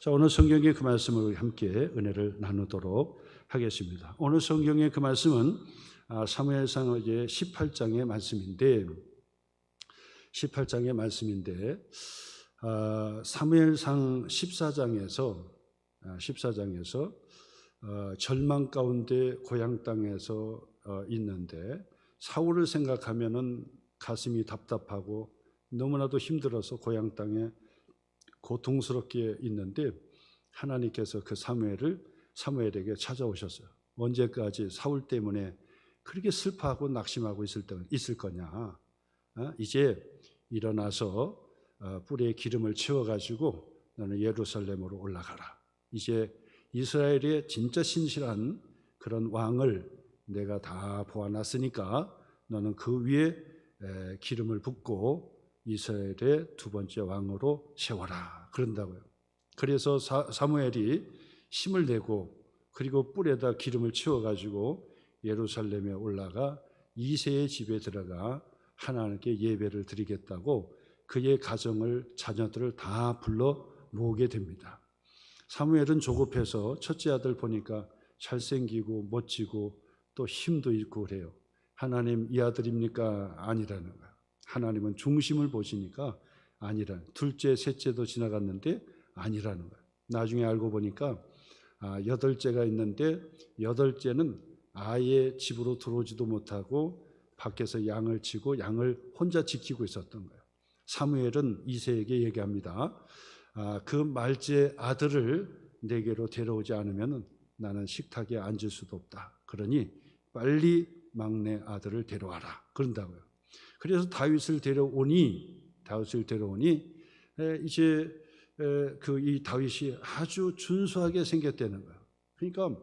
자, 오늘 성경의 그 말씀을 함께 은혜를 나누도록 하겠습니다. 오늘 성경의 그 말씀은 사무엘상 이제 18장의 말씀인데, 사무엘상 14장에서 절망 가운데 고향 땅에서 있는데 사울을 생각하면은 가슴이 답답하고 너무나도 힘들어서 고향 땅에 고통스럽게 있는데 하나님께서 그 사무엘에게 찾아오셨어요. 언제까지 사울 때문에 그렇게 슬퍼하고 낙심하고 있을 거냐? 이제 일어나서 뿔에 기름을 채워가지고 너는 예루살렘으로 올라가라. 이제 이스라엘의 진짜 신실한 그런 왕을 내가 다 보아놨으니까 너는 그 위에 기름을 붓고 이스라엘의 두 번째 왕으로 세워라. 그런다고요. 그래서 사무엘이 힘을 내고 그리고 뿔에다 기름을 채워가지고 예루살렘에 올라가 이새의 집에 들어가 하나님께 예배를 드리겠다고 그의 가정을 자녀들을 다 불러 모으게 됩니다. 사무엘은 조급해서 첫째 아들 보니까 잘생기고 멋지고 또 힘도 있고 그래요. 하나님 이 아들입니까? 아니라는 거예요. 하나님은 중심을 보시니까 아니라는, 둘째 셋째도 지나갔는데 아니라는 거예요. 나중에 알고 보니까 8째가 있는데 8째는 아예 집으로 들어오지도 못하고 밖에서 양을 치고 양을 혼자 지키고 있었던 거예요. 사무엘은 이새에게 얘기합니다. 그 말째 아들을 내게로 데려오지 않으면 나는 식탁에 앉을 수도 없다. 그러니 빨리 막내 아들을 데려와라. 그런다고요. 그래서 다윗을 데려오니 이제 이 다윗이 아주 준수하게 생겼다는 거예요. 그러니까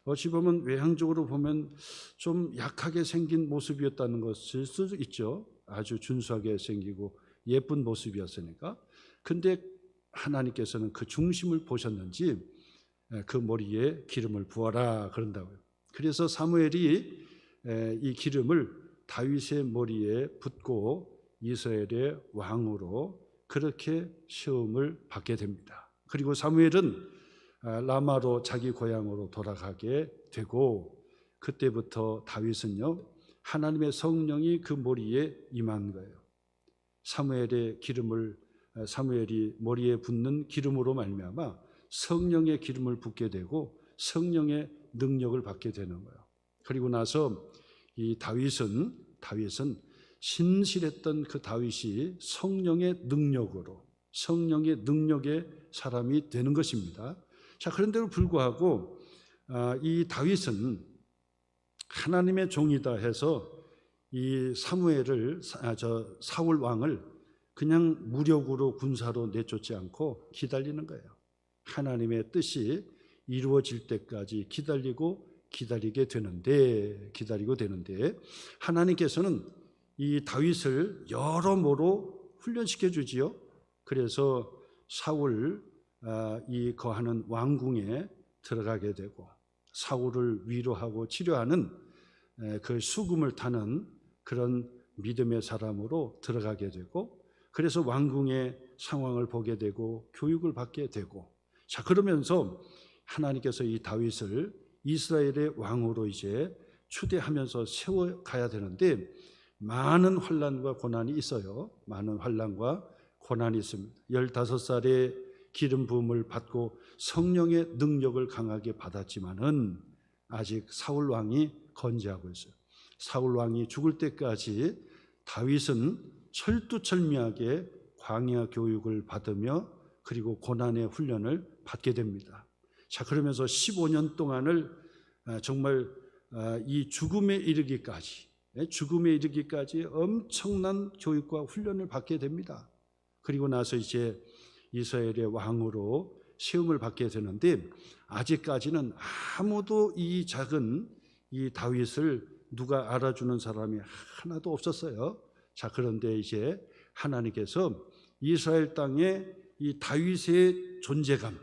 어찌 보면 외향적으로 보면 좀 약하게 생긴 모습이었다는 것일 수도 있죠. 아주 준수하게 생기고 예쁜 모습이었으니까. 근데 하나님께서는 그 중심을 보셨는지 그 머리에 기름을 부어라 그런다고요. 그래서 사무엘이 이 기름을 다윗의 머리에 붓고 이스라엘의 왕으로 그렇게 시험을 받게 됩니다. 그리고 사무엘은 라마로 자기 고향으로 돌아가게 되고 그때부터 다윗은요 하나님의 성령이 그 머리에 임한 거예요. 사무엘이 머리에 붓는 기름으로 말미암아 성령의 기름을 붓게 되고 성령의 능력을 받게 되는 거예요. 그리고 나서 이 다윗은 신실했던 그 다윗이 성령의 능력의 사람이 되는 것입니다. 자, 그런데도 불구하고 이 다윗은 하나님의 종이다 해서 이 사울 왕을 그냥 무력으로 군사로 내쫓지 않고 기다리는 거예요. 하나님의 뜻이 이루어질 때까지 기다리게 되는데 하나님께서는 이 다윗을 여러모로 훈련시켜 주지요. 그래서 사울 이 거하는 왕궁에 들어가게 되고 사울을 위로하고 치료하는 그 수금을 타는 그런 믿음의 사람으로 들어가게 되고 그래서 왕궁의 상황을 보게 되고 교육을 받게 되고 자 그러면서 하나님께서 이 다윗을 이스라엘의 왕으로 이제 추대하면서 세워가야 되는데 많은 환난과 고난이 있어요. 많은 환난과 고난이 있습니다. 15살에 기름 부음을 받고 성령의 능력을 강하게 받았지만은 아직 사울 왕이 건재하고 있어요. 사울 왕이 죽을 때까지 다윗은 철두철미하게 광야 교육을 받으며 그리고 고난의 훈련을 받게 됩니다. 자 그러면서 15년 동안을 정말 이 죽음에 이르기까지 엄청난 교육과 훈련을 받게 됩니다. 그리고 나서 이제 이스라엘의 왕으로 시험을 받게 되는데 아직까지는 아무도 이 작은 이 다윗을 누가 알아주는 사람이 하나도 없었어요. 자 그런데 이제 하나님께서 이스라엘 땅에 이 다윗의 존재감,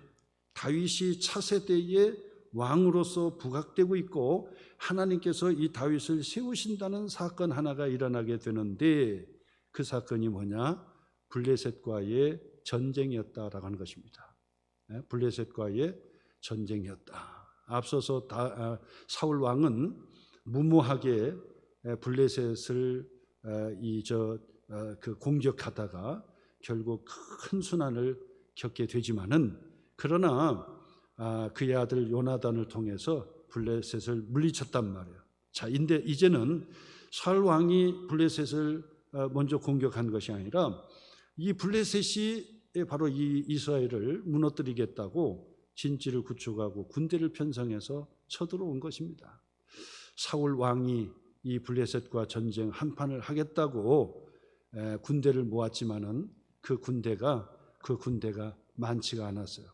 다윗이 차세대의 왕으로서 부각되고 있고 하나님께서 이 다윗을 세우신다는 사건 하나가 일어나게 되는데 그 사건이 뭐냐? 블레셋과의 전쟁이었다라고 하는 것입니다. 블레셋과의 전쟁이었다. 앞서서 사울 왕은 무모하게 블레셋을 공격하다가 결국 큰 순환을 겪게 되지만은, 그러나 그의 아들 요나단을 통해서 블레셋을 물리쳤단 말이에요. 자, 근데 이제는 사울 왕이 블레셋을 먼저 공격한 것이 아니라 이 블레셋이 바로 이 이스라엘을 무너뜨리겠다고 진지를 구축하고 군대를 편성해서 쳐들어온 것입니다. 사울 왕이 이 블레셋과 전쟁 한판을 하겠다고 군대를 모았지만은 그 군대가 많지가 않았어요.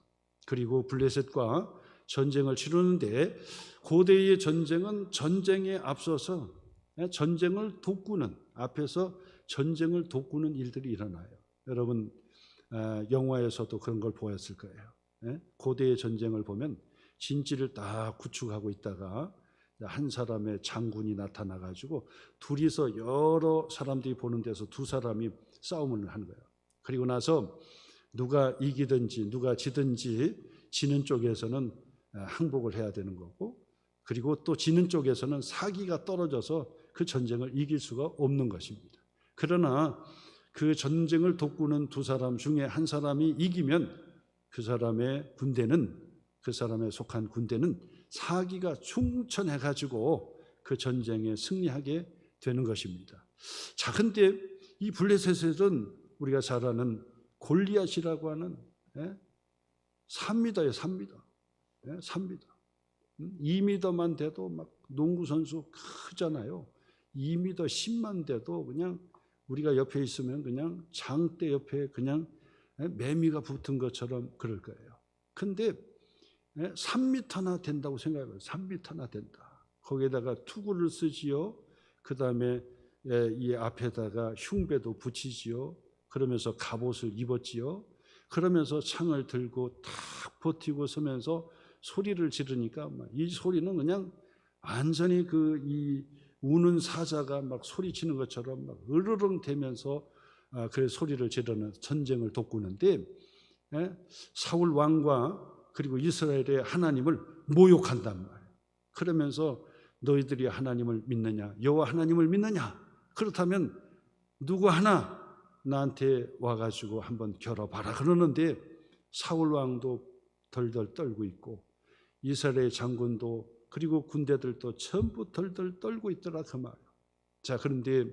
그리고 블레셋과 전쟁을 치르는데, 고대의 전쟁은 전쟁에 앞서서 전쟁을 돋구는, 앞에서 전쟁을 돋구는 일들이 일어나요. 여러분 영화에서도 그런 걸 보았을 거예요. 고대의 전쟁을 보면 진지를 다 구축하고 있다가 한 사람의 장군이 나타나 가지고 둘이서 여러 사람들이 보는 데서 두 사람이 싸움을 하는 거예요. 그리고 나서 누가 이기든지 누가 지든지 지는 쪽에서는 항복을 해야 되는 거고, 그리고 또 지는 쪽에서는 사기가 떨어져서 그 전쟁을 이길 수가 없는 것입니다. 그러나 그 전쟁을 돋구는 두 사람 중에 한 사람이 이기면 그 사람의 군대는, 그 사람에 속한 군대는 사기가 충천해 가지고 그 전쟁에 승리하게 되는 것입니다. 자, 근데 이 블레셋은 우리가 잘 아는 골리앗이라고 하는 3m예요. 3m. 3m. 2m만 돼도 막 농구 선수 크잖아요. 2m 10만 돼도 그냥 우리가 옆에 있으면 그냥 장대 옆에 그냥 매미가 붙은 것처럼 그럴 거예요. 근데 3m나 된다고 생각해요. 3m나 된다. 거기에다가 투구를 쓰지요. 그 다음에 이 앞에다가 흉배도 붙이지요. 그러면서 갑옷을 입었지요. 그러면서 창을 들고 탁 버티고 서면서 소리를 지르니까 이 소리는 그냥 완전히 이 우는 사자가 막 소리치는 것처럼 막 으르렁 대면서 그 소리를 지르는 전쟁을 돋구는데, 사울 왕과 그리고 이스라엘의 하나님을 모욕한단 말이에요. 그러면서 너희들이 하나님을 믿느냐, 여호와 하나님을 믿느냐, 그렇다면 누구 하나 나한테 와가지고 한번 겨뤄봐라 그러는데, 사울 왕도 덜덜 떨고 있고 이스라엘 장군도 그리고 군대들도 전부 덜덜 떨고 있더라 그 말이에요. 자, 그런데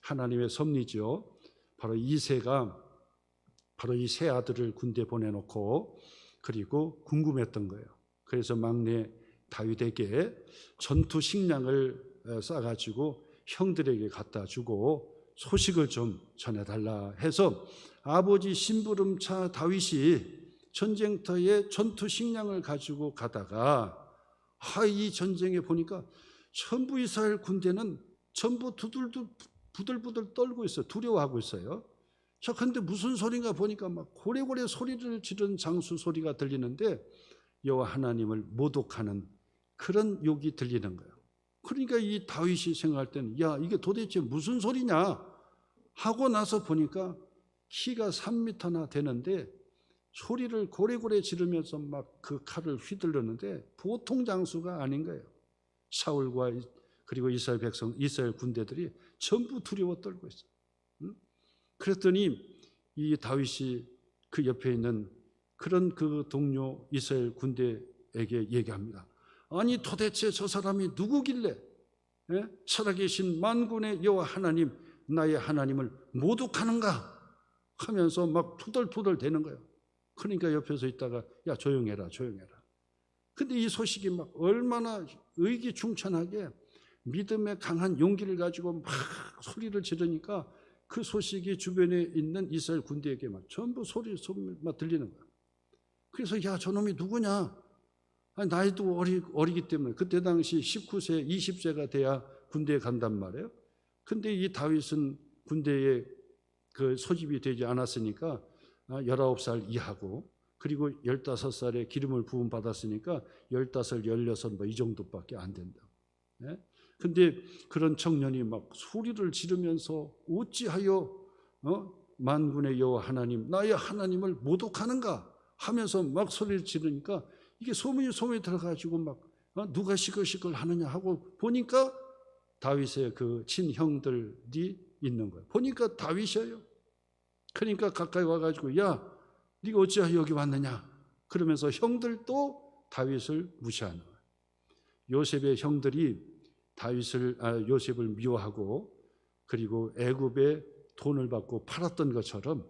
하나님의 섭리죠. 바로 이새가 바로 이 세 아들을 군대 보내놓고 그리고 궁금했던 거예요. 그래서 막내 다윗에게 전투 식량을 싸가지고 형들에게 갖다 주고 소식을 좀 전해달라 해서 아버지 심부름차 다윗이 전쟁터에 전투 식량을 가지고 가다가 이 전쟁에 보니까 전부 이스라엘 군대는 전부 부들부들 떨고 있어요. 두려워하고 있어요. 자, 근데 무슨 소리인가 보니까 막 고래고래 소리를 지르는 장수 소리가 들리는데 여호와 하나님을 모독하는 그런 욕이 들리는 거예요. 그러니까 이 다윗이 생각할 때는 이게 도대체 무슨 소리냐 하고 나서 보니까 키가 3m나 되는데 소리를 고래고래 지르면서 막 그 칼을 휘둘렀는데 보통 장수가 아닌 거예요. 사울과 그리고 이스라엘 백성, 이스라엘 군대들이 전부 두려워 떨고 있어요. 그랬더니 이 다윗이 그 옆에 있는 그런 그 동료 이스라엘 군대에게 얘기합니다. 아니 도대체 저 사람이 누구길래 살아계신 만군의 여호와 하나님, 나의 하나님을 모독하는가 하면서 막 투덜투덜 대는 거예요. 그러니까 옆에서 있다가 조용해라. 근데 이 소식이 막 얼마나 의기충천하게 믿음의 강한 용기를 가지고 막 소리를 지르니까 그 소식이 주변에 있는 이스라엘 군대에게 막 전부 소리만 들리는 거예요. 그래서 저놈이 누구냐? 나이도 어리기 때문에 그때 당시 19세, 20세가 돼야 군대에 간단 말이에요. 근데 이 다윗은 군대에 그 소집이 되지 않았으니까 19살 이하고 그리고 15살에 기름을 부음 받았으니까 15, 16 이 정도밖에 안 된다. 근데 그런 청년이 막 소리를 지르면서 어찌하여 만군의 여호와 하나님, 나의 하나님을 모독하는가 하면서 막 소리를 지르니까 이게 소문이 들어가지고 막 누가 시끌시끌 하느냐 하고 보니까 다윗의 그 친형들이 있는 거예요. 보니까 다윗이에요. 그러니까 가까이 와가지고 야, 네가 어찌하여 여기 왔느냐? 그러면서 형들도 다윗을 무시하는 거예요. 요셉의 형들이 요셉을 미워하고 그리고 애굽에 돈을 받고 팔았던 것처럼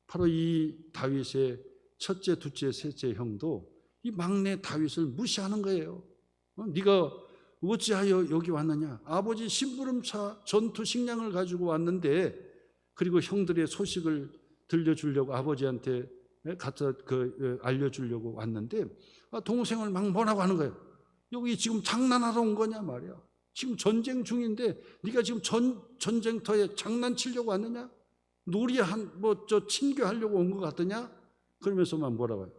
바로 이 다윗의 첫째, 둘째, 셋째 형도 이 막내 다윗을 무시하는 거예요. 네가 어찌하여 여기 왔느냐? 아버지 심부름차 전투 식량을 가지고 왔는데, 그리고 형들의 소식을 들려주려고 아버지한테 갖다 알려주려고 왔는데 동생을 막 뭐라고 하는 거예요. 여기 지금 장난하러 온 거냐 말이야. 지금 전쟁 중인데 네가 지금 전쟁터에 장난치려고 왔느냐? 친교하려고 온 것 같더냐? 그러면서만 뭐라고 해요.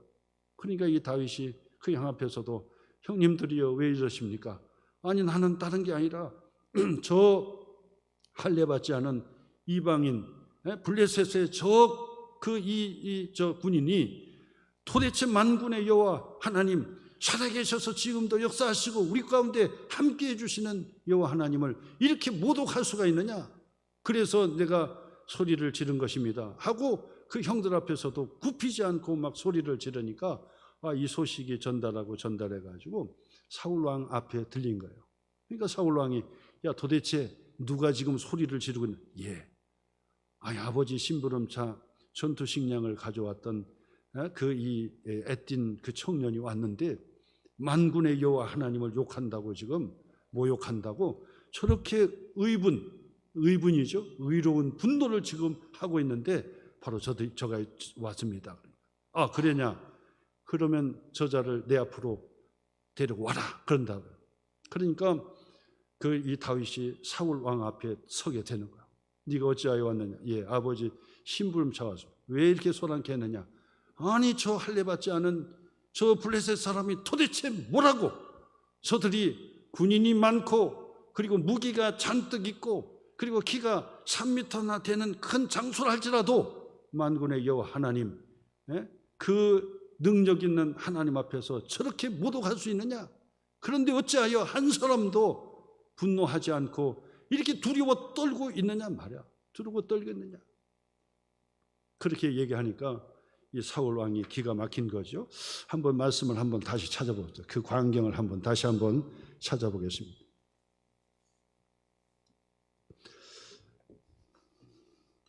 그러니까 이 다윗이 그 형 앞에서도 형님들이여 왜 이러십니까? 아니 나는 다른 게 아니라 저 할례 받지 않은 이방인 블레셋의 저 군인이 도대체 만군의 여호와 하나님 살아계셔서 지금도 역사하시고 우리 가운데 함께해 주시는 여호와 하나님을 이렇게 모독할 수가 있느냐? 그래서 내가 소리를 지른 것입니다 하고 그 형들 앞에서도 굽히지 않고 막 소리를 지르니까 이 소식이 전달해가지고 사울 왕 앞에 들린 거예요. 그러니까 사울 왕이 야 도대체 누가 지금 소리를 지르고 있는? 아버지 심부름차 전투 식량을 가져왔던 애띤 그 청년이 왔는데 만군의 여호와 하나님을 욕한다고 지금 모욕한다고 저렇게 의분이죠. 의로운 분노를 지금 하고 있는데 바로 저가 왔습니다. 그러냐? 그러면 저자를 내 앞으로 데리고 와라. 그런다고요. 그러니까 이 다윗이 사울 왕 앞에 서게 되는 거야. 네가 어찌하여 왔느냐? 아버지 심부름차 와서 왜 이렇게 소란케 했느냐? 아니 저 할례 받지 않은 저 블레셋 사람이 도대체 뭐라고? 저들이 군인이 많고 그리고 무기가 잔뜩 있고 그리고 키가 3m나 되는 큰 장수를 할지라도 만군의 여호와 하나님 그 능력 있는 하나님 앞에서 저렇게 모독할 수 있느냐? 그런데 어찌하여 한 사람도 분노하지 않고 이렇게 두려워 떨고 있느냐 말이야. 두려워 떨겠느냐? 그렇게 얘기하니까 이 사울 왕이 기가 막힌 거죠. 한번 말씀을 한번 다시 찾아보죠. 그 광경을 다시 한번 찾아보겠습니다.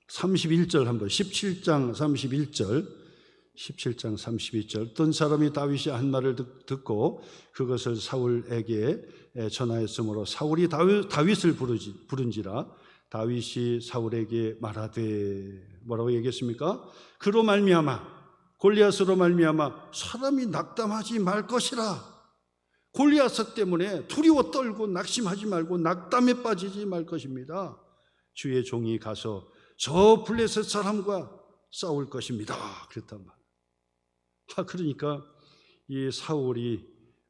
31절 한번 17장 32절 어떤 사람이 다윗이 한 말을 듣고 그것을 사울에게 전하였으므로 사울이 다윗을 부른지라 다윗이 사울에게 말하되 뭐라고 얘기했습니까? 그로 말미암아 골리앗으로 말미암아 사람이 낙담하지 말 것이라. 골리앗 때문에 두려워 떨고 낙심하지 말고 낙담에 빠지지 말 것입니다. 주의 종이 가서 저 블레셋 사람과 싸울 것입니다. 그랬단 말이에요. 그러니까 이 사울이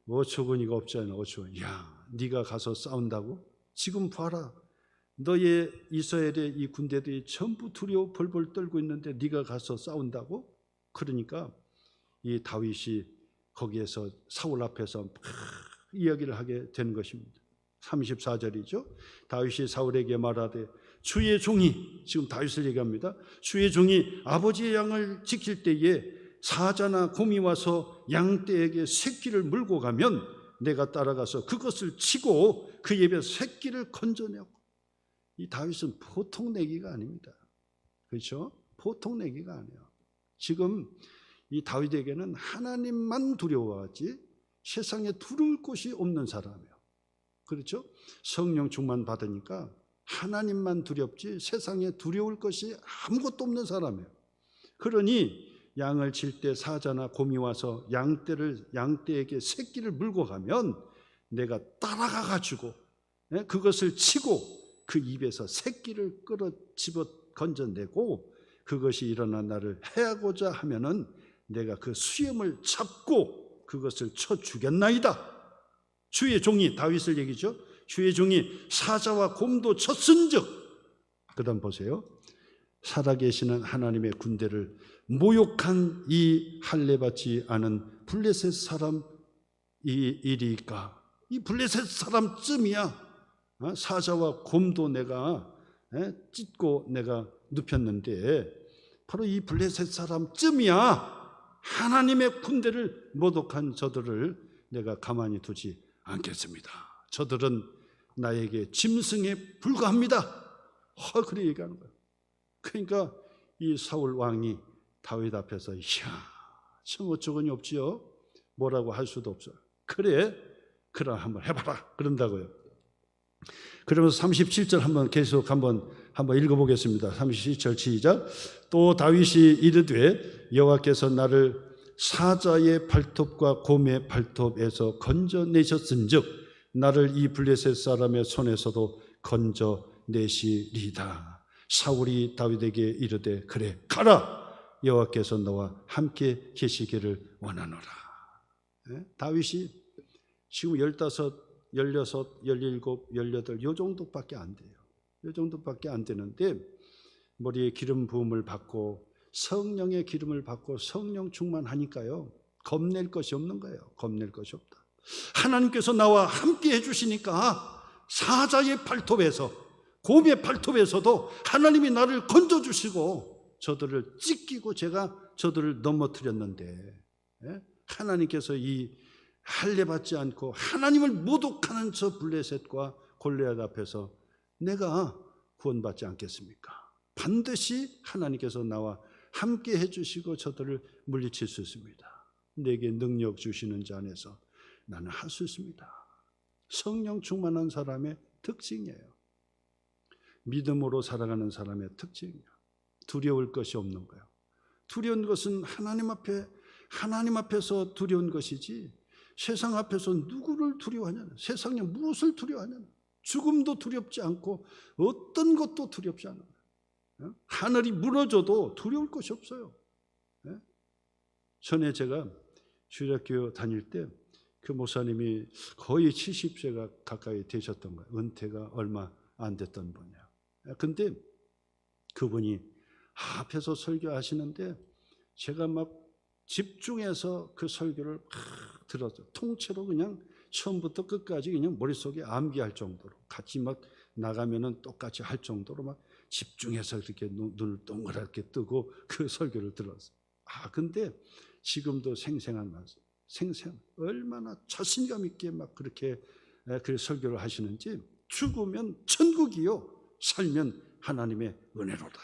어처구니가 없잖아요. 야, 네가 가서 싸운다고? 지금 봐라. 너의 이스라엘의 이 군대들이 전부 두려워 벌벌 떨고 있는데 네가 가서 싸운다고? 그러니까 이 다윗이 거기에서 사울 앞에서 막 이야기를 하게 된 것입니다. 34절이죠. 다윗이 사울에게 말하되 주의 종이, 지금 다윗을 얘기합니다. 주의 종이 아버지의 양을 지킬 때에 사자나 곰이 와서 양떼에게 새끼를 물고 가면 내가 따라가서 그것을 치고 그 입에 새끼를 건져내고. 이 다윗은 보통 내기가 아닙니다. 그렇죠? 보통 내기가 아니에요. 지금 이 다윗에게는 하나님만 두려워하지 세상에 두려울 곳이 없는 사람이에요. 그렇죠? 성령 충만 받으니까 하나님만 두렵지 세상에 두려울 것이 아무것도 없는 사람이에요. 그러니 양을 칠 때 사자나 곰이 와서 양떼에게 새끼를 물고 가면 내가 따라가 가지고 그것을 치고 그 입에서 새끼를 집어 건져내고 그것이 일어나 나를 해하고자 하면은 내가 그 수염을 잡고 그것을 쳐 주겠나이다. 주의 종이, 다윗을 얘기죠. 주의 종이 사자와 곰도 쳤은즉, 그 다음 보세요. 살아계시는 하나님의 군대를 모욕한 이 할례받지 않은 블레셋 사람 이 일이까? 이 블레셋 사람쯤이야 사자와 곰도 내가 찢고 내가 눕혔는데 바로 이 블레셋 사람쯤이야 하나님의 군대를 모독한 저들을 내가 가만히 두지 않겠습니다. 저들은 나에게 짐승에 불과합니다. 그렇게 얘기하는 거예요. 그러니까 이 사울 왕이 다윗 앞에서 참 어처구니 없지요. 뭐라고 할 수도 없어요. 그래 한번 해봐라 그런다고요. 그러면서 37절 한번 계속 한번 읽어보겠습니다. 37절 시작. 또 다윗이 이르되 여호와께서 나를 사자의 발톱과 곰의 발톱에서 건져내셨은즉 나를 이 블레셋 사람의 손에서도 건져내시리다. 사울이 다윗에게 이르되 그래 가라 여호와께서 너와 함께 계시기를 원하노라. 다윗이 지금 15, 16, 17, 18 요 정도밖에 안 돼요. 요 정도밖에 안 되는데 머리에 기름 부음을 받고 성령의 기름을 받고 성령 충만하니까요. 겁낼 것이 없는 거예요. 겁낼 것이 없다. 하나님께서 나와 함께 해주시니까 사자의 발톱에서 곰의 발톱에서도 하나님이 나를 건져주시고 저들을 찢기고 제가 저들을 넘어뜨렸는데 하나님께서 이 할례받지 않고 하나님을 모독하는 저 블레셋과 골리앗 앞에서 내가 구원받지 않겠습니까? 반드시 하나님께서 나와 함께 해주시고 저들을 물리칠 수 있습니다. 내게 능력 주시는 자 안에서 나는 할 수 있습니다. 성령 충만한 사람의 특징이에요. 믿음으로 살아가는 사람의 특징이에요. 두려울 것이 없는 거예요. 두려운 것은 하나님 앞에서 두려운 것이지 세상 앞에서 누구를 두려워하냐는, 세상에 무엇을 두려워하냐는, 죽음도 두렵지 않고 어떤 것도 두렵지 않아요. 하늘이 무너져도 두려울 것이 없어요. 전에 제가 주일학교 다닐 때 그 목사님이 거의 70세가 가까이 되셨던 거예요. 은퇴가 얼마 안 됐던 분이에요. 근데 그분이 앞에서 설교하시는데 제가 막 집중해서 그 설교를 막 들었어요. 통째로 그냥 처음부터 끝까지 그냥 머릿속에 암기할 정도로 같이 막 나가면은 똑같이 할 정도로 막 집중해서 이렇게 눈을 동그랗게 뜨고 그 설교를 들었어요. 근데 지금도 생생한 말씀, 얼마나 자신감 있게 막 그렇게 그 설교를 하시는지 죽으면 천국이요, 살면 하나님의 은혜로다.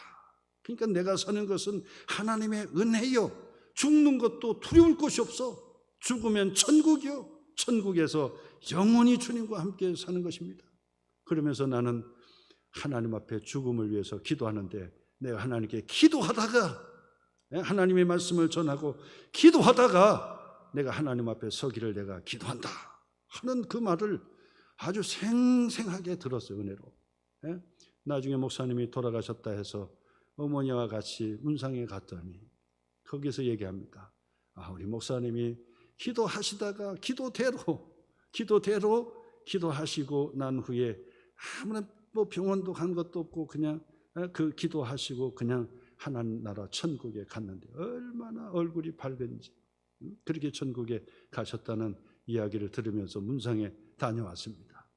그러니까 내가 사는 것은 하나님의 은혜요. 죽는 것도 두려울 것이 없어. 죽으면 천국이요. 천국에서 영원히 주님과 함께 사는 것입니다. 그러면서 나는 하나님 앞에 죽음을 위해서 기도하는데 내가 하나님께 기도하다가 하나님의 말씀을 전하고 기도하다가 내가 하나님 앞에 서기를 내가 기도한다 하는 그 말을 아주 생생하게 들었어요. 은혜로. 나중에 목사님이 돌아가셨다 해서 어머니와 같이 문상에 갔더니 거기서 얘기합니다. 우리 목사님이 기도하시다가 기도대로 기도하시고 난 후에 아무런 병원도 간 것도 없고 그냥 그 기도하시고 그냥 하나님 나라 천국에 갔는데 얼마나 얼굴이 밝은지 그렇게 천국에 가셨다는 이야기를 들으면서 문상에 다녀왔습니다.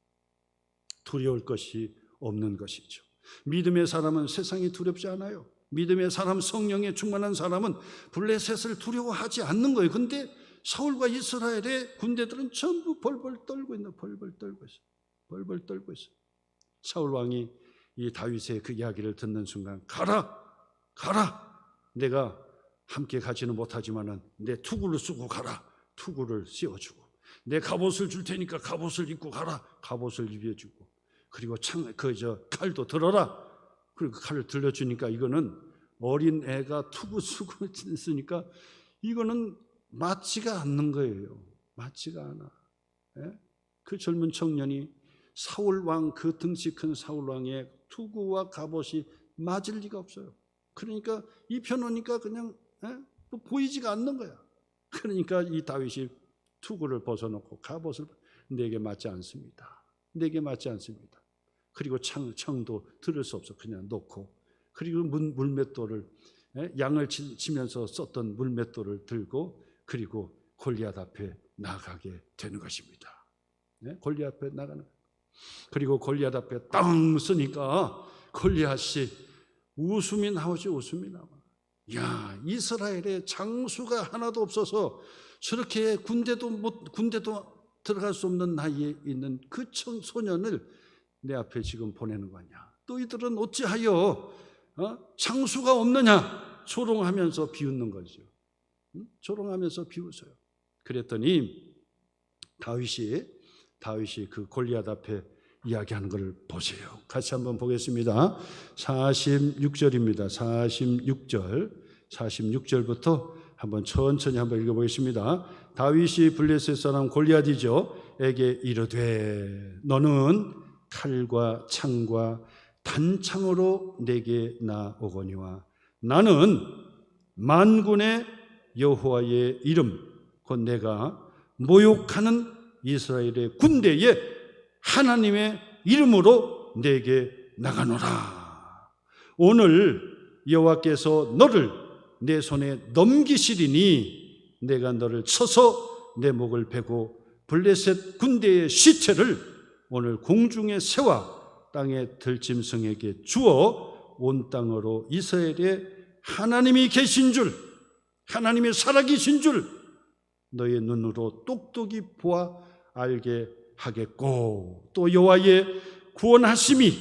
두려울 것이 없는 것이죠. 믿음의 사람은 세상이 두렵지 않아요. 믿음의 사람, 성령에 충만한 사람은 블레셋을 두려워하지 않는 거예요. 근데 사울과 이스라엘의 군대들은 전부 벌벌 떨고 있는, 벌벌 떨고 있어. 사울 왕이 이 다윗의 그 이야기를 듣는 순간 가라. 내가 함께 가지는 못하지만은 내 투구를 쓰고 가라. 투구를 씌워주고 내 갑옷을 줄 테니까 갑옷을 입고 가라. 갑옷을 입혀주고 그리고 칼도 들어라. 그리고 칼을 들려주니까 이거는 어린 애가 투구 쓰고 있으니까 이거는 맞지가 않는 거예요. 맞지가 않아. 그 젊은 청년이 사울왕, 그 등치 큰 사울왕의 투구와 갑옷이 맞을 리가 없어요. 그러니까 입혀놓으니까 그냥 보이지가 않는 거야. 그러니까 이 다윗이 투구를 벗어놓고 갑옷을 내게 맞지 않습니다. 그리고 창도 들을 수 없어. 그냥 놓고 그리고 물맷돌을 양을 치면서 썼던 물맷돌을 들고 그리고 골리앗 앞에 나가게 되는 것입니다. 골리앗 앞에 나가는. 그리고 골리앗 앞에 땅 쓰니까 골리앗이 웃음이 나오지. 웃음이 나와. 야, 이스라엘에 장수가 하나도 없어서 저렇게 군대도 들어갈 수 없는 나이에 있는 그 소년을 내 앞에 지금 보내는 거냐. 너희들은 어찌하여 장수가 없느냐. 조롱하면서 비웃는 거죠. 조롱하면서 비웃어요. 그랬더니 다윗이 그 골리앗 앞에 이야기하는 걸 보세요. 같이 한번 보겠습니다. 46절입니다. 46절부터 한번 천천히 한번 읽어보겠습니다. 다윗이 블레셋 사람 골리앗이죠 에게 이르되 너는 칼과 창과 단창으로 내게 나오거니와 나는 만군의 여호와의 이름 곧 내가 모욕하는 이스라엘의 군대에 하나님의 이름으로 내게 나가노라. 오늘 여호와께서 너를 내 손에 넘기시리니 내가 너를 쳐서 내 목을 베고 블레셋 군대의 시체를 오늘 공중의 새와 땅의 들짐승에게 주어 온 땅으로 이스라엘에 하나님이 계신 줄, 하나님이 살아계신 줄 너의 눈으로 똑똑히 보아 알게 하겠고 또 여호와의 구원하심이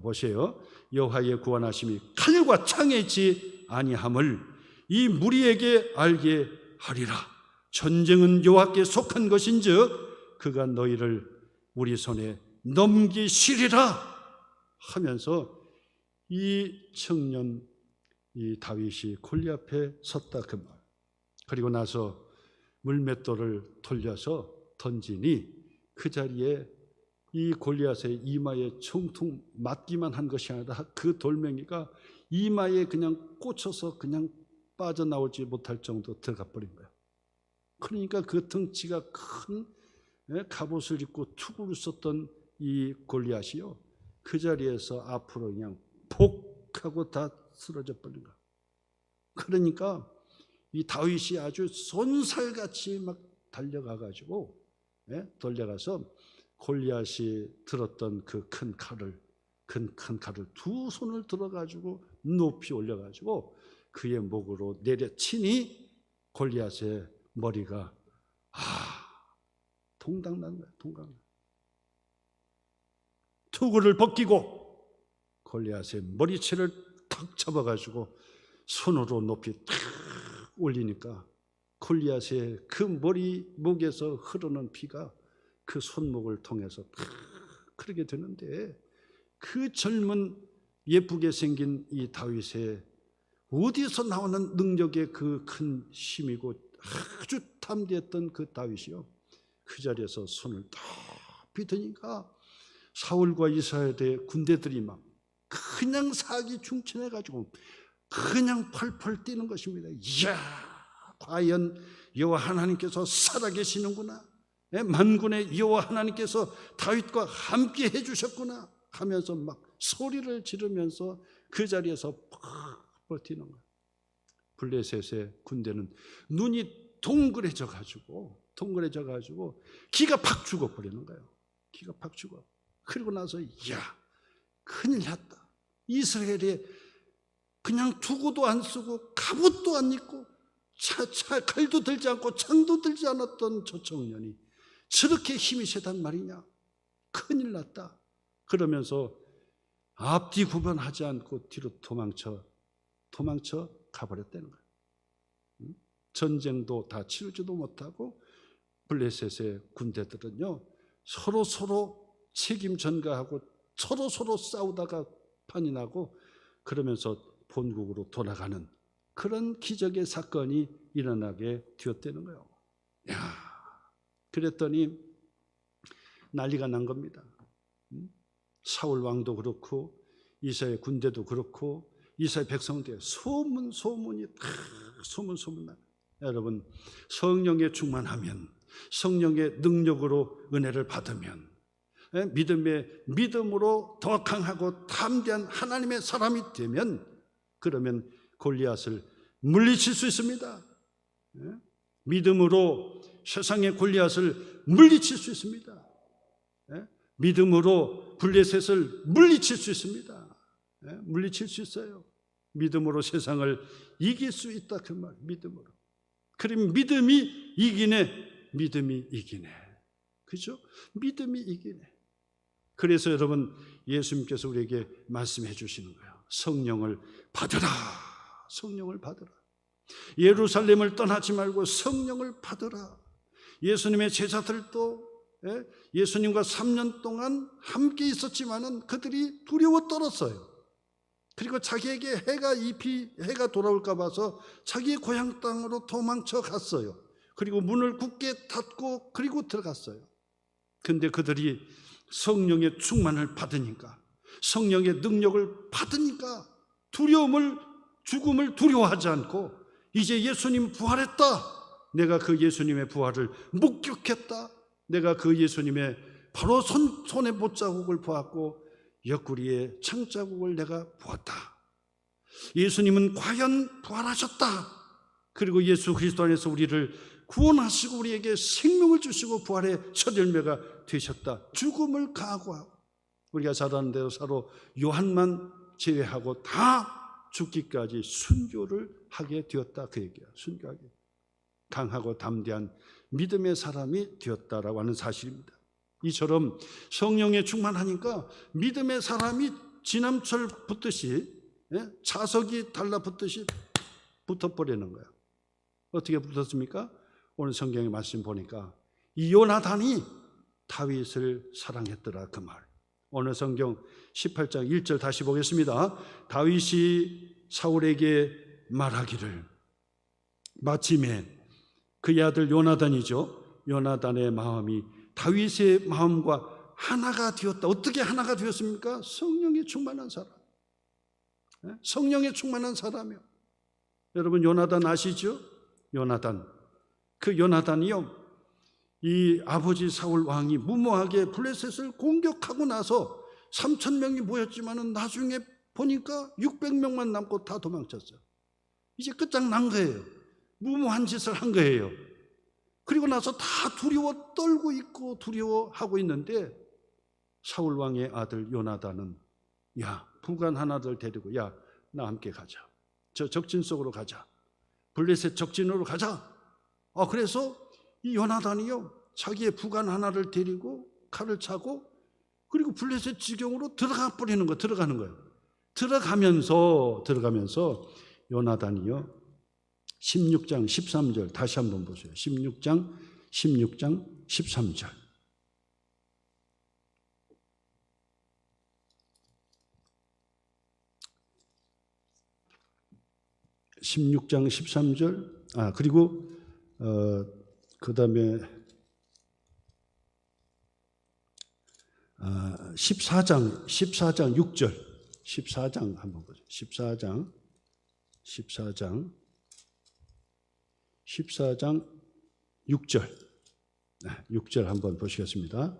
보세요. 여호와의 구원하심이 칼과 창에 있지 아니함을 이 무리에게 알게 하리라. 전쟁은 여호와께 속한 것인즉 그가 너희를 우리 손에 넘기시리라 하면서 이 청년 이 다윗이 골리앗 앞에 섰다 그 말. 그리고 나서 물맷돌을 돌려서 던지니 그 자리에 이 골리앗의 이마에 총통 맞기만 한 것이 아니라 그 돌멩이가 이마에 그냥 꽂혀서 그냥 빠져나오지 못할 정도 들어가 버린 거예요. 그러니까 그 덩치가 큰 갑옷을 입고 투구를 썼던 이 골리앗이요 그 자리에서 앞으로 그냥 폭 하고 다 쓰러져 버린 거예요. 그러니까 이 다윗이 아주 손살같이 막 달려가가지고 돌려가서 골리앗이 들었던 그 큰 칼을 두 손을 들어가지고 높이 올려가지고 그의 목으로 내려치니 골리앗의 머리가 동당난 거야. 동당. 투구를 벗기고 골리앗의 머리채를 탁 잡아가지고 손으로 높이 탁 올리니까 골리앗의 그 목에서 흐르는 피가 그 손목을 통해서 탁 흐르게 되는데 그 젊은 예쁘게 생긴 이 다윗의 어디서 나오는 능력의 그 큰 힘이고 아주 탐대했던 그 다윗이요 그 자리에서 손을 딱 비드니까 사울과 이스라엘의 군대들이 막 그냥 사기 충천해가지고 그냥 펄펄 뛰는 것입니다. 이야, 과연 여호와 하나님께서 살아계시는구나. 만군의 여호와 하나님께서 다윗과 함께 해주셨구나 하면서 막 소리를 지르면서 그 자리에서 팍 버티는 거예요. 블레셋의 군대는 눈이 동그래져 가지고 기가 팍 죽어버리는 거예요. 기가 팍 죽어. 그리고 나서 이야, 큰일 났다. 이스라엘에 그냥 투구도 안 쓰고 갑옷도 안 입고 칼도 들지 않고 창도 들지 않았던 저 청년이 저렇게 힘이 세단 말이냐. 큰일 났다. 그러면서 앞뒤 구분하지 않고 뒤로 도망쳐 가버렸다는 거예요. 전쟁도 다 치르지도 못하고 블레셋의 군대들은요 서로 책임 전가하고 서로 싸우다가 판이 나고 그러면서 본국으로 돌아가는 그런 기적의 사건이 일어나게 되었다는 거예요. 야, 그랬더니 난리가 난 겁니다. 사울 왕도 그렇고 이스라엘 군대도 그렇고 이스라엘 백성들 소문이 다 소문나. 여러분 성령에 충만하면 성령의 능력으로 은혜를 받으면 믿음으로 더 강하고 담대한 하나님의 사람이 되면, 그러면 골리앗을 물리칠 수 있습니다. 믿음으로 세상의 골리앗을 물리칠 수 있습니다. 믿음으로 블레셋을 물리칠 수 있습니다. 물리칠 수 있어요. 믿음으로 세상을 이길 수 있다, 그 말. 믿음으로. 그럼 믿음이 이기네. 믿음이 이기네. 그죠? 믿음이 이기네. 그래서 여러분, 예수님께서 우리에게 말씀해 주시는 거예요. 성령을 받으라. 성령을 받으라. 예루살렘을 떠나지 말고 성령을 받으라. 예수님의 제자들도 예수님과 3년 동안 함께 있었지만은 그들이 두려워 떨었어요. 그리고 자기에게 해가 돌아올까 봐서 자기의 고향 땅으로 도망쳐 갔어요. 그리고 문을 굳게 닫고 그리고 들어갔어요. 근데 그들이 성령의 충만을 받으니까, 성령의 능력을 받으니까 죽음을 두려워하지 않고, 이제 예수님 부활했다, 내가 그 예수님의 부활을 목격했다, 내가 그 예수님의 바로 손에 못자국을 보았고 옆구리에 창자국을 내가 보았다. 예수님은 과연 부활하셨다. 그리고 예수 그리스도 안에서 우리를 구원하시고 우리에게 생명을 주시고 부활의 첫 열매가 되셨다. 죽음을 각오하고, 우리가 잘 아는 대로 사도 요한만 제외하고 다 죽기까지 순교를 하게 되었다, 그 얘기야. 순교하게. 강하고 담대한 믿음의 사람이 되었다라고 하는 사실입니다. 이처럼 성령에 충만하니까 믿음의 사람이 지남철 붙듯이, 자석이 달라붙듯이 붙어버리는 거예요. 어떻게 붙었습니까? 오늘 성경의 말씀 보니까 이 요나단이 다윗을 사랑했더라, 그 말. 오늘 성경 18장 1절 다시 보겠습니다. 다윗이 사울에게 말하기를, 마침에 그의 아들 요나단이죠, 요나단의 마음이 다윗의 마음과 하나가 되었다. 어떻게 하나가 되었습니까? 성령에 충만한 사람. 성령에 충만한 사람이요. 여러분, 요나단 아시죠? 요나단. 그 요나단이요, 이 아버지 사울 왕이 무모하게 블레셋을 공격하고 나서 3,000명이 모였지만은 나중에 보니까 600명만 남고 다 도망쳤어요. 이제 끝장난 거예요. 무모한 짓을 한 거예요. 그리고 나서 다 두려워 떨고 있고 두려워하고 있는데, 사울 왕의 아들 요나단은, 야, 부관 하나를 데리고, 야, 나 함께 가자. 저 적진 속으로 가자. 블레셋 적진으로 가자. 그래서 이 요나단이요, 자기의 부관 하나를 데리고 칼을 차고, 그리고 블레셋 지경으로 들어가는 거예요. 들어가면서 요나단이요, 16장 13절 다시 한번 보세요. 16장 13절. 그리고 그 다음에 14장 6절. 14장 한번 보죠. 14장 6절. 6절 한번 보시겠습니다.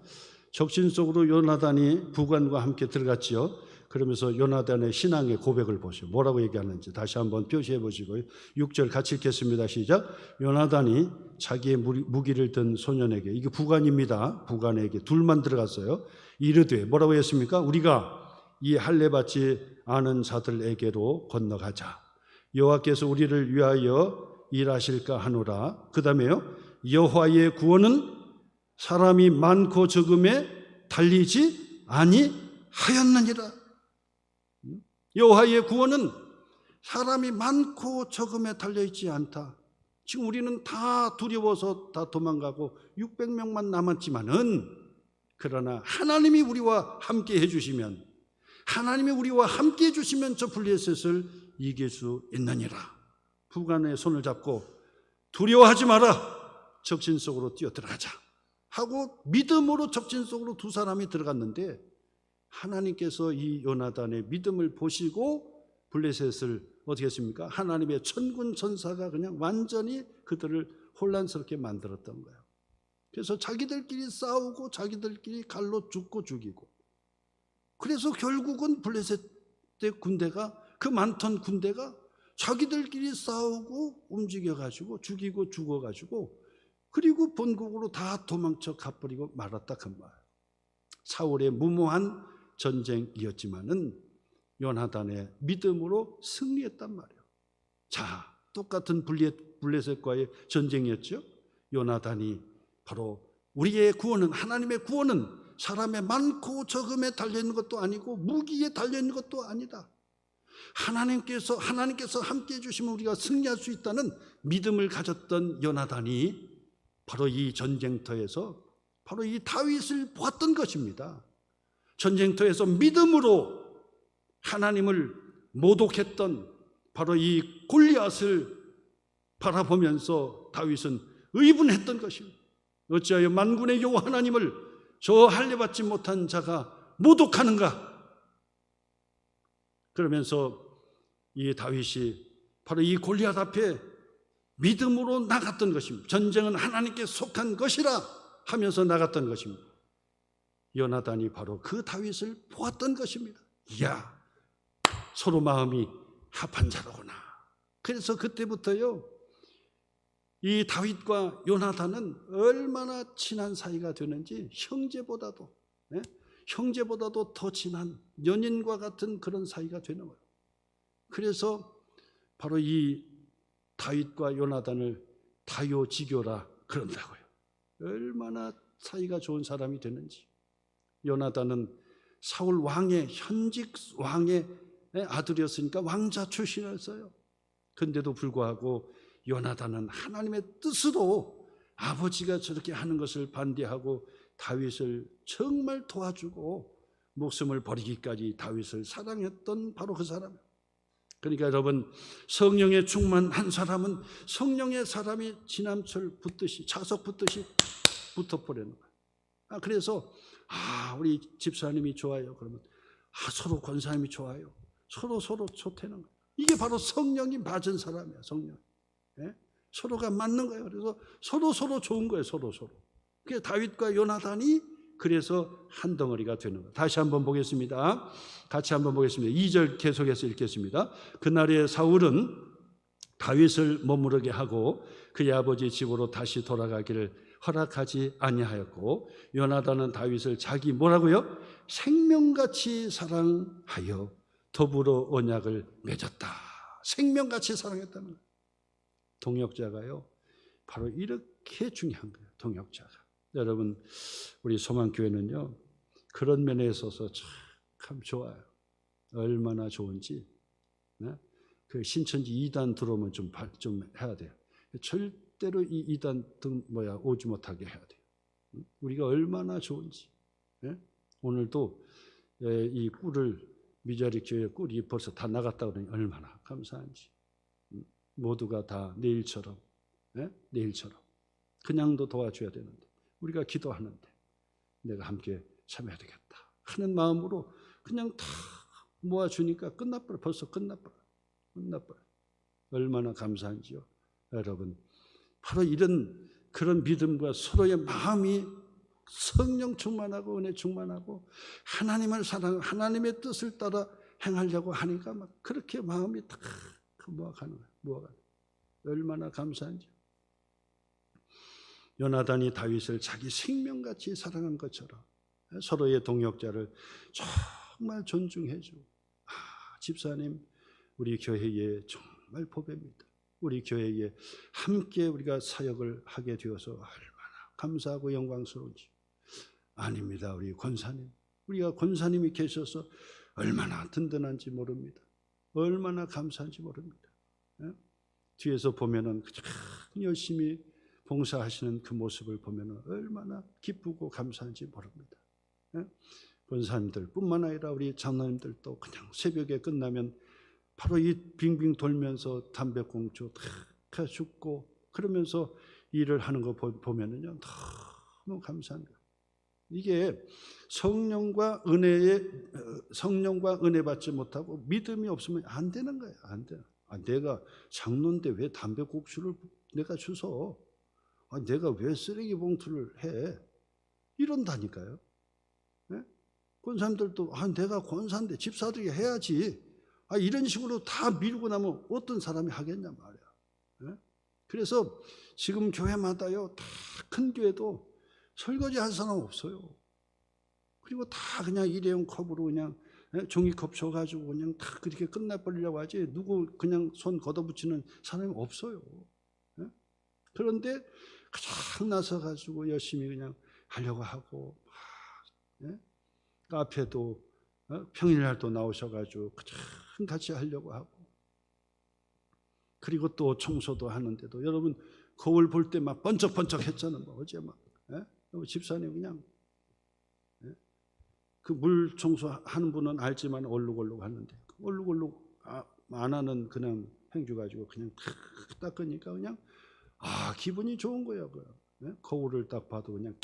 적신 속으로 요나단이 부관과 함께 들어갔지요. 그러면서 요나단의 신앙의 고백을 보시오. 뭐라고 얘기하는지 다시 한번 표시해 보시고요. 6절 같이 읽겠습니다. 시작. 요나단이 자기의 무기를 든 소년에게, 이게 부관입니다. 부관에게 둘만 들어갔어요. 이르되, 뭐라고 했습니까? 우리가 이 할례 받지 않은 자들에게로 건너가자. 여호와께서 우리를 위하여 일하실까 하노라. 그 다음에요, 여호와의 구원은 사람이 많고 적음에 달리지 아니하였느니라. 여호와의 구원은 사람이 많고 적음에 달려있지 않다. 지금 우리는 다 두려워서 다 도망가고 600명만 남았지만은, 그러나 하나님이 우리와 함께 해주시면, 저 블레셋을 이길 수 있느니라. 부관의 손을 잡고 두려워하지 마라, 적진 속으로 뛰어 들어가자 하고 믿음으로 적진 속으로 두 사람이 들어갔는데, 하나님께서 이 요나단의 믿음을 보시고 블레셋을 어떻게 했습니까? 하나님의 천군 천사가 그냥 완전히 그들을 혼란스럽게 만들었던 거예요. 그래서 자기들끼리 싸우고 자기들끼리 칼로 죽고 죽이고, 그래서 결국은 블레셋의 군대가, 그 많던 군대가 자기들끼리 싸우고 움직여가지고 죽이고 죽어가지고, 그리고 본국으로 다 도망쳐 가버리고 말았다 그 말. 사울의 무모한 전쟁이었지만은 요나단의 믿음으로 승리했단 말이에요. 자, 똑같은 블레셋과의 전쟁이었죠. 요나단이 바로 우리의 구원은, 하나님의 구원은 사람의 많고 적음에 달려있는 것도 아니고 무기에 달려있는 것도 아니다. 하나님께서 함께해 주시면 우리가 승리할 수 있다는 믿음을 가졌던 요나단이 바로 이 전쟁터에서 바로 이 다윗을 보았던 것입니다. 전쟁터에서 믿음으로 하나님을 모독했던 바로 이 골리앗을 바라보면서 다윗은 의분했던 것입니다. 어찌하여 만군의 여호와 하나님을 저 할례받지 못한 자가 모독하는가? 그러면서 이 다윗이 바로 이 골리앗 앞에 믿음으로 나갔던 것입니다. 전쟁은 하나님께 속한 것이라 하면서 나갔던 것입니다. 요나단이 바로 그 다윗을 보았던 것입니다. 이야, 서로 마음이 합한 자로구나. 그래서 그때부터요, 이 다윗과 요나단은 얼마나 친한 사이가 되는지 형제보다도 더 친한 연인과 같은 그런 사이가 되는 거예요. 그래서 바로 이 다윗과 요나단을 다요지교라 그런다고요. 얼마나 사이가 좋은 사람이 되는지. 요나단은 사울 왕의, 현직 왕의 아들이었으니까 왕자 출신이었어요. 그런데도 불구하고 요나단은 하나님의 뜻으로 아버지가 저렇게 하는 것을 반대하고 다윗을 정말 도와주고 목숨을 버리기까지 다윗을 사랑했던 바로 그 사람. 그러니까 여러분, 성령에 충만한 사람은 성령의 사람이 지남철 붙듯이, 자석 붙듯이 붙어버리는 거예요. 그래서 우리 집사님이 좋아요. 그러면 서로 권사님이 좋아요. 서로 좋다는 거예요. 이게 바로 성령이 맞은 사람이야. 성령. 서로가 맞는 거예요. 그래서 서로 좋은 거예요. 서로. 그래서 다윗과 요나단이 그래서 한 덩어리가 되는 거예요. 다시 한번 보겠습니다. 같이 한번 보겠습니다. 2절 계속해서 읽겠습니다. 그날에 사울은 다윗을 머무르게 하고 그의 아버지 집으로 다시 돌아가기를 허락하지 아니하였고, 요나단은 다윗을 자기 뭐라고요? 생명같이 사랑하여 더불어 언약을 맺었다. 생명같이 사랑했다는 거예요. 동역자가요, 바로 이렇게 중요한 거예요. 동역자가. 여러분, 우리 소망교회는요, 그런 면에 있어서 참 좋아요. 얼마나 좋은지. 그 신천지 2단 들어오면 좀 해야 돼요. 절대로 이 2단 오지 못하게 해야 돼요. 우리가 얼마나 좋은지. 오늘도 이 꿀을, 미자리 교회 꿀이 벌써 다 나갔다 그러니 얼마나 감사한지. 모두가 다 내일처럼 그냥도 도와줘야 되는데, 우리가 기도하는데 내가 함께 참여해야 되겠다 하는 마음으로 그냥 다 모아주니까 끝나버려. 벌써 끝나버려. 얼마나 감사한지요. 여러분, 바로 이런 그런 믿음과 서로의 마음이 성령 충만하고 은혜 충만하고 하나님을 사랑하고 하나님의 뜻을 따라 행하려고 하니까 막 그렇게 마음이 다 모아가는 거예요. 얼마나 감사한지. 요나단이 다윗을 자기 생명같이 사랑한 것처럼 서로의 동역자를 정말 존중해주고, 집사님, 우리 교회에 정말 보배입니다. 우리 교회에 함께 우리가 사역을 하게 되어서 얼마나 감사하고 영광스러운지. 아닙니다. 우리 권사님, 우리가 권사님이 계셔서 얼마나 든든한지 모릅니다. 얼마나 감사한지 모릅니다. 뒤에서 보면은 열심히 봉사하시는 그 모습을 보면은 얼마나 기쁘고 감사한지 모릅니다. 권사님들 뿐만 아니라 우리 장로님들도 그냥 새벽에 끝나면 바로 이 빙빙 돌면서 담배꽁초 다 줍고 그러면서 일을 하는 거 보면은요, 너무 감사한 거예요. 이게 성령과 은혜 받지 못하고 믿음이 없으면 안 되는 거예요. 안 돼. 내가 장로인데 왜 담배꽁초를 내가 주워? 내가 왜 쓰레기 봉투를 해? 이런다니까요. 예? 권사님들도 내가 권사인데 집사들이 해야지. 이런 식으로 다 밀고 나면 어떤 사람이 하겠냐 말이야. 예? 그래서 지금 교회마다요, 다 큰 교회도 설거지 할 사람 없어요. 그리고 다 그냥 일회용 컵으로 그냥 종이컵 줘가지고 그냥 다 그렇게 끝내버리려고 하지, 누구 그냥 손 걷어붙이는 사람이 없어요. 예? 그런데 그냥 나서가지고 열심히 그냥 하려고 하고, 예? 카페도 평일날도 나오셔가지고 그냥 같이 하려고 하고, 그리고 또 청소도 하는데도 여러분 거울 볼 때 막 번쩍번쩍 했잖아요. 어제 막 집사님 그냥 그 물 청소하는 분은 알지만 얼룩얼룩 하는데 얼룩얼룩 안 하는 그냥 행주 가지고 그냥 탁 닦으니까 그냥 기분이 좋은 거예요. 거울을 딱 봐도 그냥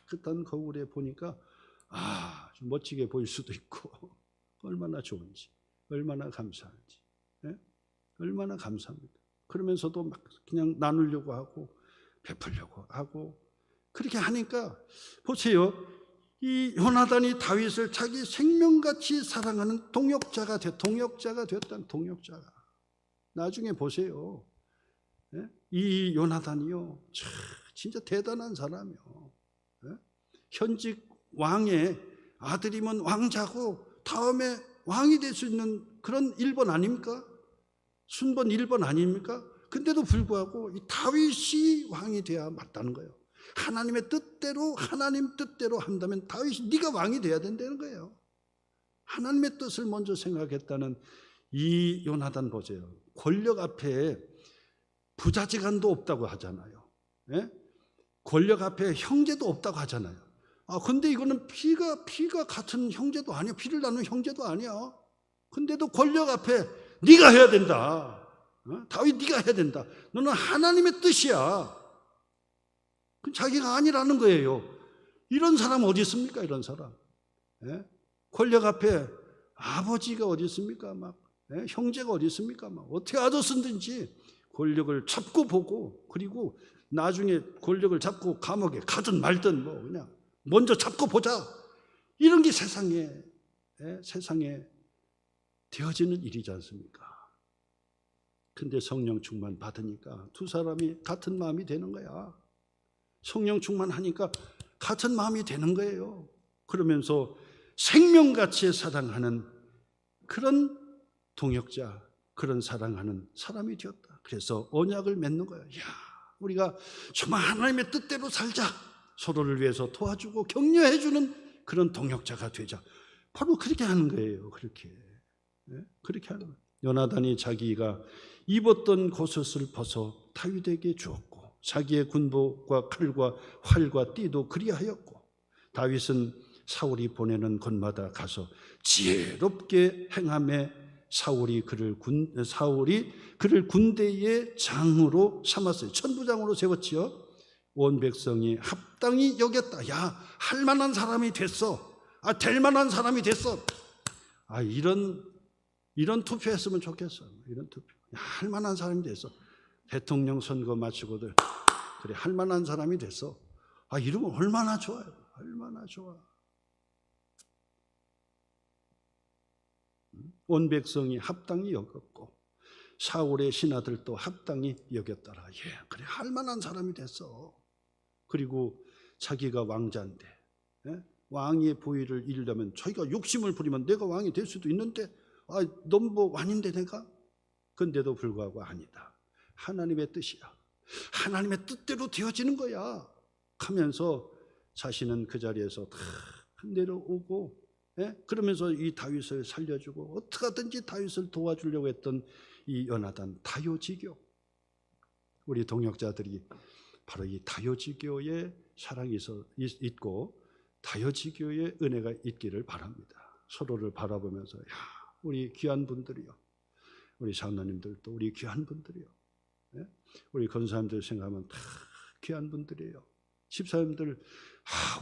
깨끗한 거울에 보니까 좀 멋지게 보일 수도 있고 얼마나 좋은지, 얼마나 감사한지, 얼마나 감사합니다. 그러면서도 막 그냥 나누려고 하고 베풀려고 하고 그렇게 하니까 보세요. 이 요나단이 다윗을 자기 생명같이 사랑하는 동역자가 됐다는 동역자가. 나중에 보세요. 이 요나단이요, 진짜 대단한 사람이요. 현직 왕의 아들이면 왕자고 다음에 왕이 될 수 있는 그런 1번 아닙니까? 순번 1번 아닙니까? 근데도 불구하고 이 다윗이 왕이 돼야 맞다는 거예요. 하나님의 뜻대로, 하나님 뜻대로 한다면 다윗이 네가 왕이 돼야 된다는 거예요. 하나님의 뜻을 먼저 생각했다는 이 요나단 보세요. 권력 앞에 부자지간도 없다고 하잖아요. 권력 앞에 형제도 없다고 하잖아요. 근데 이거는 피가 같은 형제도 아니야. 피를 나누는 형제도 아니야. 근데도 권력 앞에 네가 해야 된다. 다윗 네가 해야 된다. 너는 하나님의 뜻이야. 자기가 아니라는 거예요. 이런 사람 어디 있습니까? 이런 사람. 권력 앞에 아버지가 어디 있습니까? 형제가 어디 있습니까? 어떻게 아들쓴든지 권력을 잡고 보고, 그리고 나중에 권력을 잡고 감옥에 가든 말든 그냥 먼저 잡고 보자. 이런 게 세상에 되어지는 일이지 않습니까? 근데 성령 충만 받으니까 두 사람이 같은 마음이 되는 거야. 성령 충만하니까 같은 마음이 되는 거예요. 그러면서 생명같이 사랑하는 그런 동역자, 그런 사랑하는 사람이 되었다. 그래서 언약을 맺는 거예요. 우리가 정말 하나님의 뜻대로 살자. 서로를 위해서 도와주고 격려해주는 그런 동역자가 되자. 바로 그렇게 하는 거예요. 그렇게 하는 거예요. 요나단이 자기가 입었던 겉옷을 벗어 다윗에게 주었고, 자기의 군복과 칼과 활과 띠도 그리하였고, 다윗은 사울이 보내는 곳마다 가서 지혜롭게 행하며 사울이 그를 군대의 장으로 삼았어요. 천부장으로 세웠지요. 온 백성이 합당히 여겼다. 할 만한 사람이 됐어. 될 만한 사람이 됐어. 이런 투표했으면 좋겠어. 이런 투표. 할 만한 사람이 됐어. 대통령 선거 마치고들 그래, 할 만한 사람이 됐어. 이러면 얼마나 좋아요. 얼마나 좋아. 온 백성이 합당히 여겼고 사울의 신하들도 합당히 여겼더라. 그래, 할 만한 사람이 됐어. 그리고 자기가 왕자인데 왕의 보위를 이루려면 자기가 욕심을 부리면 내가 왕이 될 수도 있는데 넌 뭐 왕인데 내가? 근데도 불구하고 아니다. 하나님의 뜻이야. 하나님의 뜻대로 되어지는 거야 하면서 자신은 그 자리에서 다 내려오고, 그러면서 이 다윗을 살려주고 어떻게 하든지 다윗을 도와주려고 했던 이 요나단, 다요지교. 우리 동역자들이 바로 이 다요지교의 사랑이 있고 다요지교의 은혜가 있기를 바랍니다. 서로를 바라보면서 우리 귀한 분들이요, 우리 장로님들도 우리 귀한 분들이요, 우리 권사님들 생각하면 다 귀한 분들이에요. 집사님들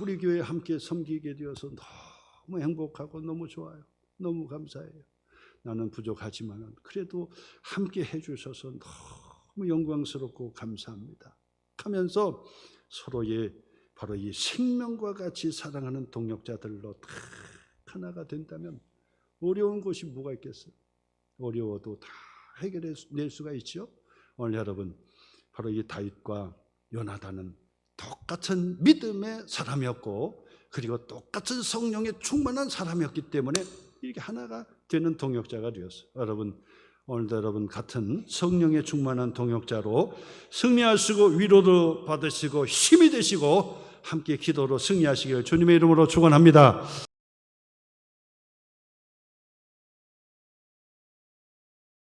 우리 교회에 함께 섬기게 되어서 너무 행복하고 너무 좋아요. 너무 감사해요. 나는 부족하지만 그래도 함께 해주셔서 너무 영광스럽고 감사합니다. 하면서 서로의 바로 이 생명과 같이 사랑하는 동역자들로 다 하나가 된다면 어려운 것이 뭐가 있겠어요? 어려워도 다 해결해낼 수가 있죠. 오늘 여러분, 바로 이 다윗과 요나단은 똑같은 믿음의 사람이었고, 그리고 똑같은 성령에 충만한 사람이었기 때문에 이렇게 하나가 되는 동역자가 되었어요. 여러분, 오늘도 여러분 같은 성령에 충만한 동역자로 승리하시고 위로도 받으시고 힘이 되시고 함께 기도로 승리하시기를 주님의 이름으로 축원합니다.